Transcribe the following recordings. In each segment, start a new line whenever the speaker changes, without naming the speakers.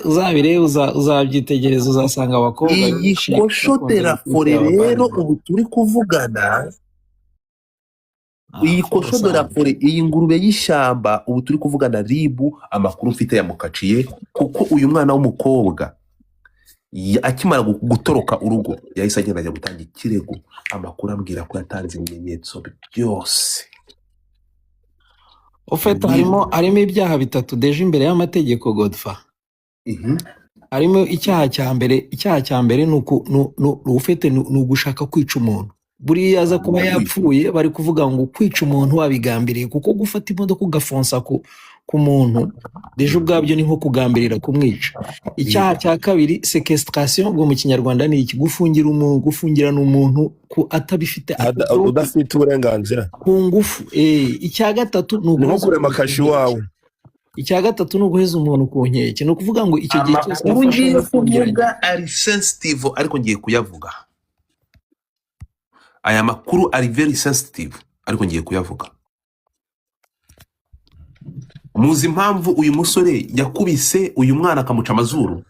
uzabirebe uzabyitegereza uzasanga abakobwa
iyi
benshi
kosho
bakunze
derafore
gukubita
rero
ababandi.
ubu turi kuvugana, iyi kosho derafore, iyi ngurube y'ishyamba ubu turi kuvugana, ribu amakuru mfite yamukaciye, kuko uyu mwana w'umukobwa akimara gutoroka urugo yahise agenda ajya gutanga ikirego, amakuru ambwira ko yatanze ibimenyetso byose.
ufite harimo ibyaha bitatu deje imbere y'amategeko Godfa. Harimo icyaha cya mbere ni ugushaka kwica umuntu. Buriya aza kuba yapfuye bari kuvuga ngo kwica umuntu wabigambiriye, kuko gufata imodoka ugafonsa ku muntu deje ubwabyo ni nko kugambirira kumwica. Icyaha cya kabiri sequestration, ubwo mu kinyarwanda ni iki? Gufungirana umuntu atabifite
udafite uburenganzira
ku ngufu. Icya gatatu ni
nko kurema kashi wawe.
Icya gatatu ni uguheza umuntu ku nkeke. Ni ukuvuga ngo icyo gihe cyose
amakuru ngiye kuvuga ari sensitive, ariko ngiye kuyavuga. Aya makuru ari very sensitive, ariko ngiye kuyavuga. Muzi impamvu uyu musore yakubise uyu mwana akamuca amazuru?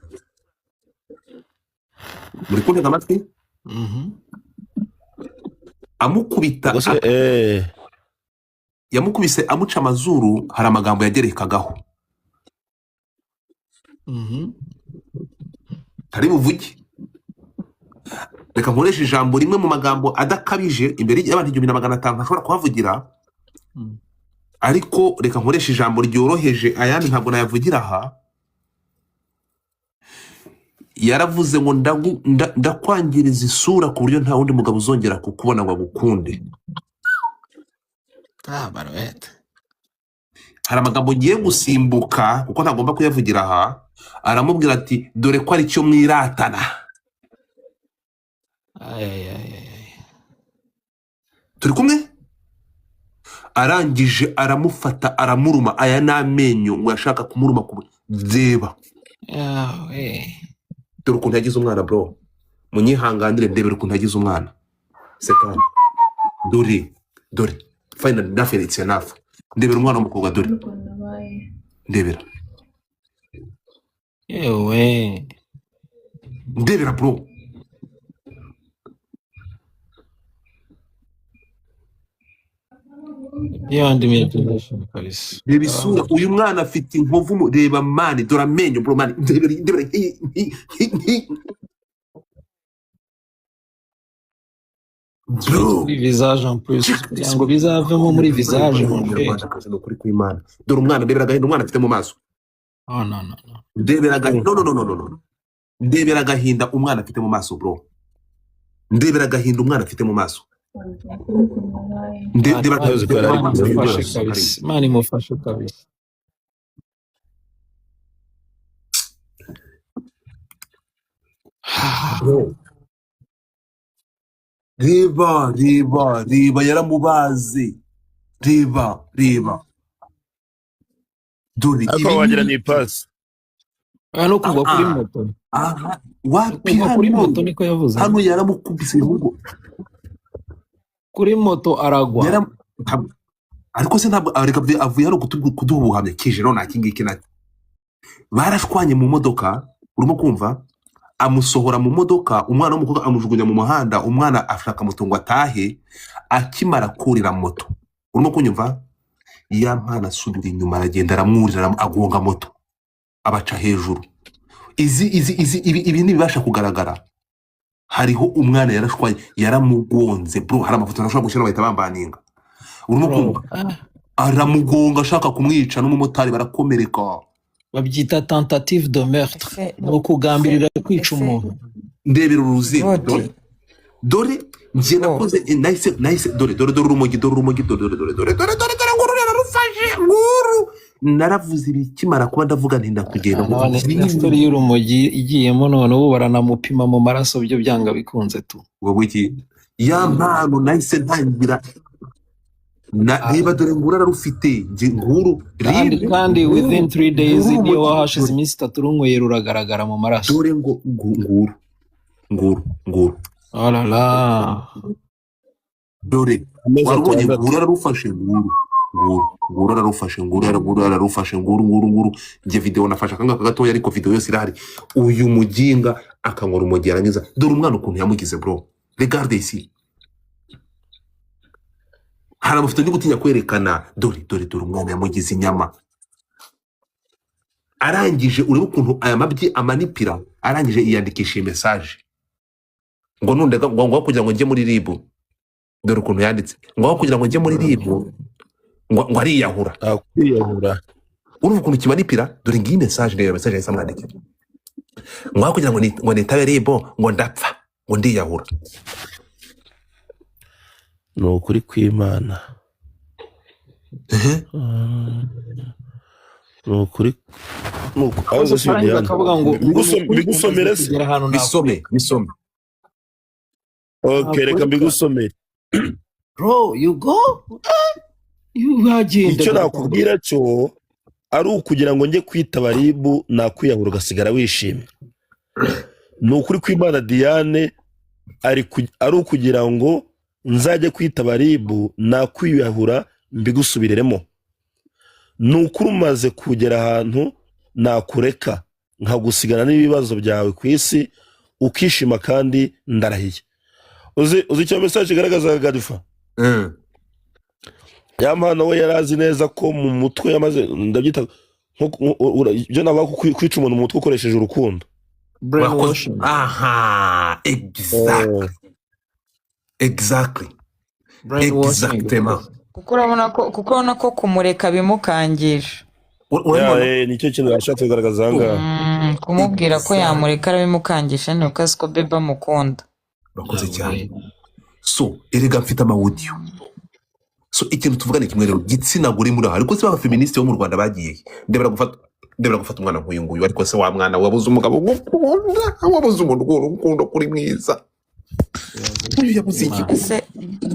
Muri kuntega amatwi? Amukubita yamukubise amuca amazuru, hari amagambo yagerekagaho. Tari buvuge, reka nkoresha ijambo rimwe mu magambo adakabije imbere y'abantu 1500 ntashobora kuhavugira, ariko reka nkoresha ijambo ryoroheje, ayandi ntabwo nayavugira aha. Yaravuze ngo ndakwangiriza isura ku buryo nta wundi mugabo uzongera kukubona ngo agukunde.
Barwete.
Hari amagambo ngiye gusimbuka kuko ntagomba kuyavugira aha. Aramubwira ati dore ko ari cyo mwiratana. Turi kumwe? Arangije aramufata aramuruma, aya n'amenyo ngo yashaka kumuruma deba. Dore ukuntu yagize umwana bro, munyihanganire ndebera ukuntu yagize umwana. Sekana dore finally nothing it's enough. Ndebera umwana w'umukobwa dore, ndebera ndebera bro. Reba isura, uyu mwana afite inkovu, reba mani, dore amenyo bro mani, ndebera bro
visage en plus ngo bizavemo muri visage
no kuri kw'Imana. Dore umwana, ndebera agahinda umwana afite mu maso.
No.
Ndebera agahinda, no. Ndebera agahinda umwana afite mu maso bro. Ndebera agahinda umwana afite mu maso.
Mani mufashe kabisa. Reba yaramubaze. Reba dore
ako wagira ni pass.
No kugwa kuri moto.
Wapi
kuri moto niko yavuze.
Hano yaramukubise ngo
kuri moto aragwa.
Ariko se ntabwo areka avuye hano kuduhuhamya kije no nakingiki nati. Barashwanye mu modoka, urimo kumva? Amusohora mu modoka, umwana w'umukobwa amujugunya mu muhanda, umwana ashaka moto ngo atahe, akimara kurira moto. Urimo kunyumva? Ya mpana asubira inyuma aragenda aramwurira agonga moto. Abaca hejuru. Ibi ntibibasha kugaragara. Hariho umwana yarashwaye, yaramugonze bro, hari amafoto nashobora gushyira bahita bambaninga. Urimo kumva? Aramugonga ashaka kumwica, n'umumotari barakomereka.
Babyita tentative de meurtre, no kugambirira kwica umuntu.
Ndebera uruzingo dore ngiye nakoze nahise dore urumogi dore ngurura rufashe nguru. Naravuze ibikimara kuba ndavuga nti ndakugenda ngo
histori y'urumogi igiyemo, none ubu baranamupima mu maraso, byo byanga bikunze tu.
Wowe iki ya mpano nahise ntangira niba dore ngurara rufite nguru
kandi within 3 days iyo wahashize iminsi 3 runyweye ruragaragara mu maraso.
Dore ngo nguru
oh la la,
dore warubonye ngurara rufashe nguru nguru ararufashe nguru ararufashe nguru njye video nafashe akanga gatoya ariko video yose irahari uyu muginga akangora urumogi yarangiza dore umwana ukuntu yamugize bro regarde ici hari amafoto ndi gutinya kwerekana dore umwana yamugize inyama arangije urebe ukuntu aya mabyi amanipira arangije iyandikisha message ngo nundega ngo kugira ngo njye muri ribu dore ukuntu yanditse ngo kugira ngo njye muri ribu ngo ariyahura
kwiyahura
urumva ukuntu kimanipira dore ngiyi message rero message yahise amwandikira ngo kugira ngo nitabe ribu ngo ndapfa ngo ndiyahura
ni ukuri kw'Imana ni ukuri ahubwo si
akavuga ngo
mbigusomere se
bisome
okay reka mbigusomere
bro you go bagenda
icyo nakubwira cyo ari ukugira ngo njye kwitaba ribu nakwiyahura ugasigara wishimye ni ukuri kw'Imana Diane ari ukugira ngo nzajye kwitaba ribu nakwiyahura mbigusubiremo ni ukuri umaze kugera ahantu nakureka nkagusigana n'ibibazo byawe ku isi ukishima kandi ndarahiye uzi icyo message igaragaza Gadifa Yampana we yarazi neza ko mu mutwe yamaze ndabyita ibyo naba kwica umuntu mu mutwe ukoresheje urukundo
brainwashing
aha exactly
kuko urabona ko kumureka bimukangisha
nicyo kintu yashatse kugaragaza ahangaha
kumubwira ko yamureka arabimukangisha ni uko azi ko bebe amukunda
bakoze cyane so erega mfite amawudiyo so ikintu tuvugane kimwe rero gitsina gore muri aha ariko se ba feministe bo mu Rwanda bagiye ndebera gufata umwana nk'uyu nguyu ariko se wa mwana wabuze umugabo gukunda wabuze umuntu ukunda kuri mwiza uyu yabuze iki
se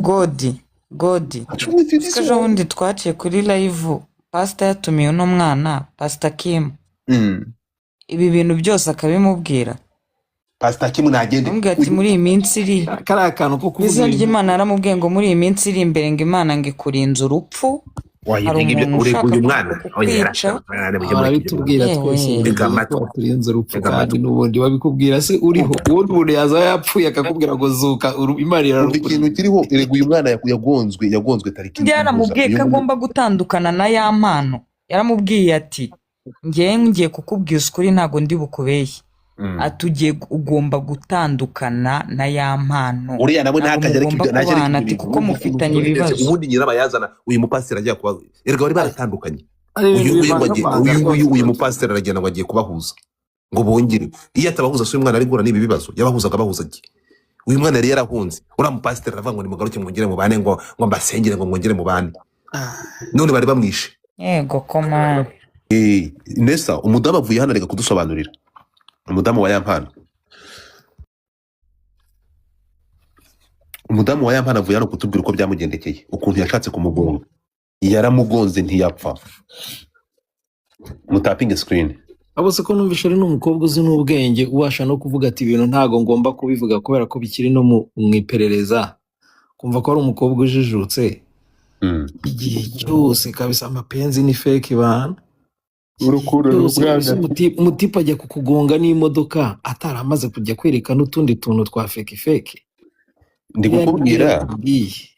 godi ejo bundi twaciye kuri live pastor yatumiye uno mwana pastor Kim ibi bintu byose akabimubwira
pastor Kim nagende
ambwira ati muri iyi minsi iri
kari akantu ko kuvuga
izina ry'Imana yaramubwiye ngo muri iyi minsi iri imbere ngo Imana ngo ikurinze urupfu
uyu mwana
arabitubwira twese turinze urupfu kandi n'ubundi babikubwira se uriho ubundi umuntu yaza yapfuye akakubwira ngo zuka Imana irarukura
ikintu kiriho erega uyu mwana yagonzwe tariki
yaramubwiye ko agomba gutandukana na ya mpano yaramubwiye ati ngiye kukubwira ukuri ntago ndi bukubeshye atugiye ugomba gutandukana na ya mpano
uriya nabwo ntakajya
ati kuko mufitanye ibibazo
ubundi nyirabayazana uyu mupasiteri agiye kuba erega bari baratandukanye uyu mupasiteri aragenda ngo agiye kubahuza ngo bongere iyo atabahuza so uyu mwana ari gura n'ibi bibazo yabahuzaga bahuza agi uyu mwana yari yarahunze uriya mupasiteri aravuga ngo nimugaruke mwongere mubane ngo mbasengere ngo mwongere mubane none bari bamwishe
yego koma
Nesa umudamu avuye hano arega kudusobanurira umudamu wa Yampana avuye hano kutubwira uko byamugendekeye ukuntu yashatse kumugonga yaramugonze ntiyapfa mutapinge screen
abo se ko numvisha ari n'umukobwa uzi n'ubwenge ubasha no kuvuga ati ibintu ntago ngomba kubivuga kubera ko bikiri no mu iperereza kumva ko ari umukobwa ujijutse igihe cyose kabisa amapenzi ni fake bana umutipe ajya kukugonga n'imodoka ataramaze kujya kwerekana utundi tuntu twa fake
ndi kukubwira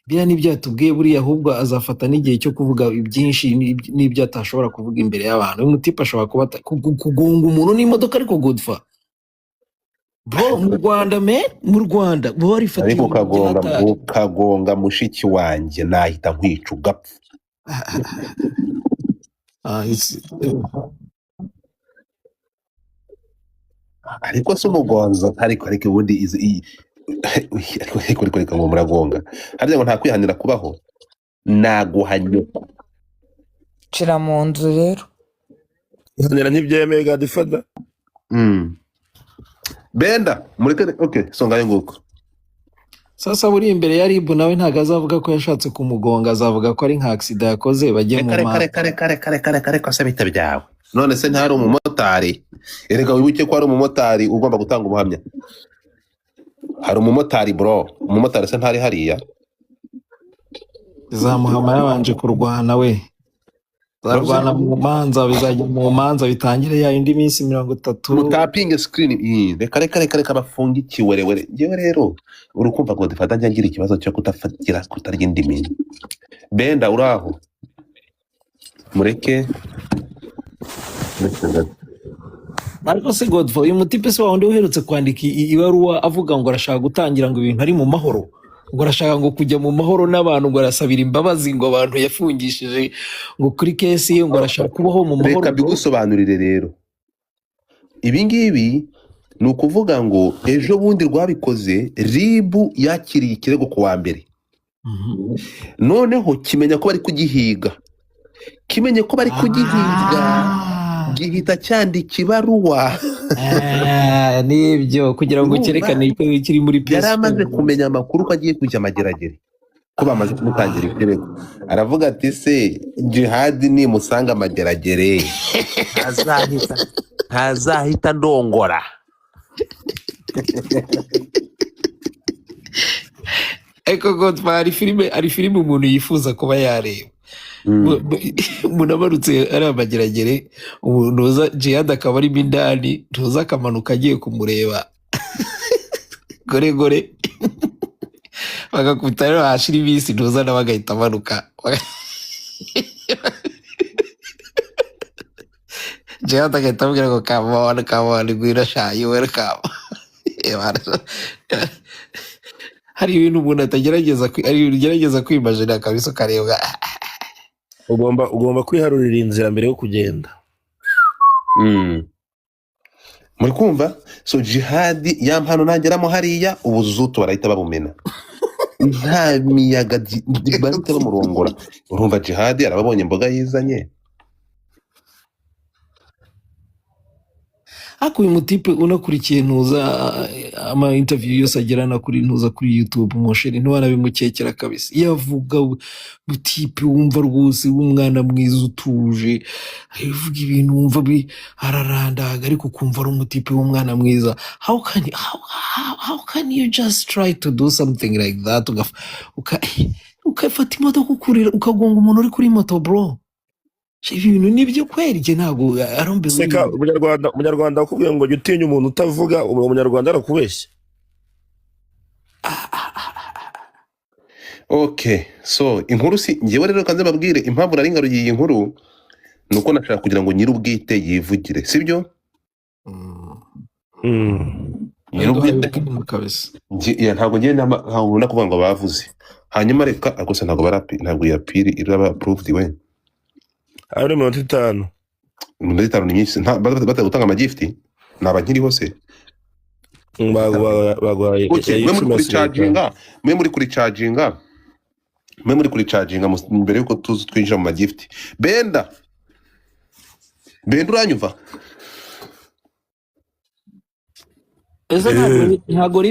biriya nibyo yatubwiye buriya ahubwo azafata n'igihe cyo kuvuga byinshi n'ibyo atashobora kuvuga imbere y'abantu uyu mutipe ashobora kuba kugonga umuntu n'imodoka ariko Godfa bro mu Rwanda bo barifatiye
ariko kagonga mushiki wanjye nahita nkwica ugapfa ariko se umugonzo ariko ubundi ariko ngo muragonga harya ngo nta kwihanira kubaho naguhanyuka
cira mu nzu rero
ihanira ntibyemeye Gadifada
benda mureke okay songaye nguko
sasa buri imbere ya ribu nawe ntago azavuga ko yashatse kumugonga azavuga ko ari nka accident yakoze bagiye mu
kare ko se bita byawe none se ntari umumotari erega wibuke ko ari umumotari ugomba gutanga ubuhamya hari umumotari bro umumotari se ntari hariya
zamuhama yabanje kurwana we
Bavuze
zarwana mu manza, bizajya mu manza bitangire ya indi minsi 30.
mutapinge screen reka bafunge ikiwerewere. Ngewe rero urukumva ngo difata njya ngira ikibazo cyo kutarya indimi. Benda uraho mureke
Ariko se Godfrey, uyu mutipe se wundi uherutse kwandika ibaruwa avuga ngo arashaka gutangira ngo ibintu ari mu mahoro, ngo arashaka ngo kujya mu mahoro n'abantu, ngo arasabira imbabazi ngo abantu yafungishije ngo kuri kesi ye, ngo arashaka kubaho mu mahoro.
reka bigusobanurire rero. Ibi ngibi ni ukuvuga ngo ejo bundi rwabikoze ribu yakiriye ikirego ku wa mbere, noneho kimenya ko bari kugihiga, kimenye ko bari kugihiga gihita cyandika ibaruwa
Nibyo kugira ngo cyerekane ko kiri muri
yari amaze kumenya amakuru ko agiye kujya Mageragere, ko bamaze kumutangira ikirego. Aravuga ati se jihadi nimusanga Mageragere ntazahita ndongora.
ariko Godfrey, ari filime umuntu yifuza kuba yareba. Umuntu abarutse ari Mageragere, umuntu uza Jihad akaba arimo indani, ntuza akamanuka agiye kumureba gore bagakubita rero hashira iminsi, ntuza nawe agahita amanuka Jihad agahita amubwira ngo kamoni ngwino shayi welcome. Hari ibintu umuntu atagerageza kwimajina kabisa, ukareba
ugomba kwiharurira inzira mbere yo kugenda.
Muri kumva? So jihadi yampano nageramo hariya ubuzutu barahita babumena, nta miyaga bahita bamurongora. Urumva jihadi arababonye imboga yizanye.
Ako uyu mutipe unakurikiye ntuza ama interview yose agirana kuri ntuza kuri YouTube, Mosheri ntiwanabimukekera kabisa. Yavuga mutipe wumva rwose w'umwana mwiza utuje, avuga ibintu wumva ararandaga, ariko kumva ari umutipe w'umwana mwiza. How can you just try to do something like that? Ukafata imodoka ukagonga umuntu uri kuri moto bro. Ibintu nibyo kweri, je ntabwo arombewe.
Seka umunyarwanda akubwiye ngo jya utinya umuntu utavuga, uwo munyarwanda arakubeshya.
Okay, so inkuru si ngewe rero kanze babwire impamvu nari ngaruye iyi nkuru, nuko nashaka kugira ngo nyirubwite yivugire, sibyo? Nyirubwite
kabisa.
Ntabwo ngiye ntabwo kuvuga ngo bavuze. Hanyuma reka akose ntabwo yapiri iraba approved we.
Ari 5
minota 5 ni myinshi, batagutanga amagifti naba nkiri hose.
Bagwaye
mwe muri kuri charginga mbere yuko twinjira mu magifti. Benda uranyumva?
Ese ntabwo